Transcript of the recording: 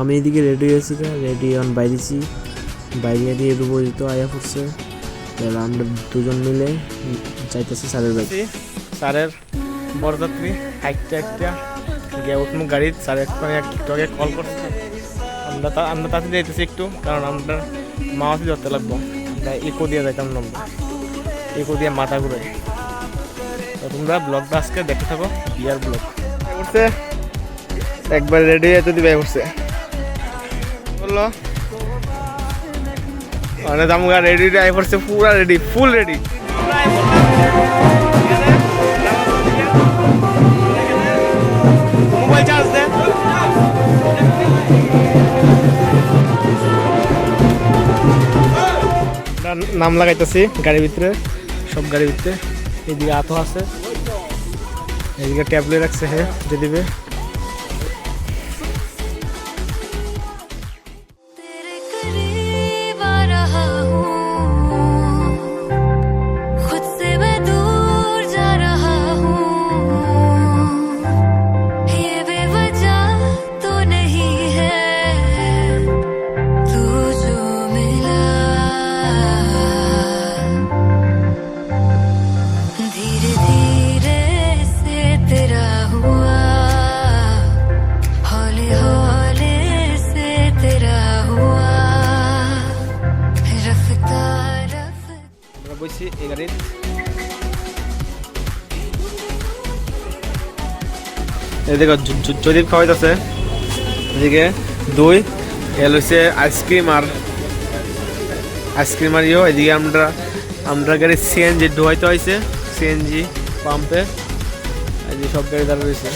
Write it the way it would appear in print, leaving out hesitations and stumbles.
আমি এদিকে রেডি হয়েছি, রেডি অন বাইরেছি, বাইরে দিয়ে রূপজিত আয়া পড়ছে। তাহলে আমরা দুজন মিলে যাইতেছি স্যারের বাড়ি। স্যারের বরযাত্রী হাইটটা একটা গিয়ে উঠবো গাড়ি। স্যার একটু আগে কল করছে, আমরা তাড়াতাড়ি যাইতেছি একটু, কারণ আমরা মাওয়াতে ধরতে লাগবো। আমরা ইকো দিয়ে যাইতাম নামবো, ইকো দিয়ে মাথা ঘুরে। তো তোমরা ব্লগটা আজকে দেখতে থাকো, বিয়ার ব্লগ করছে একবার রেডি হয়ে যদি ব্যয় করছে বললো মানে দামুগা রেডি আই করছে, পুরা ready, full ready. Mobile charge দে। নাম লাগাইতেছি গাড়ির ভিতরে, সব গাড়ির ভিতরে। এদিকে আতো আছে, এদিকে ট্যাবলেট রাখছে, হ্যাঁ দিয়ে দিবে। বইছি এই গাড়ির এদিকে যদি খাওয়াইতেছে, এদিকে দই, এল হচ্ছে আইসক্রিম আর ইও। এদিকে আমরা গাড়ির সিএনজি ঢোয়াইতে হয়েছে, সিএনজি পাম্পে। এই যে সব গাড়ি দাঁড়া রয়েছে।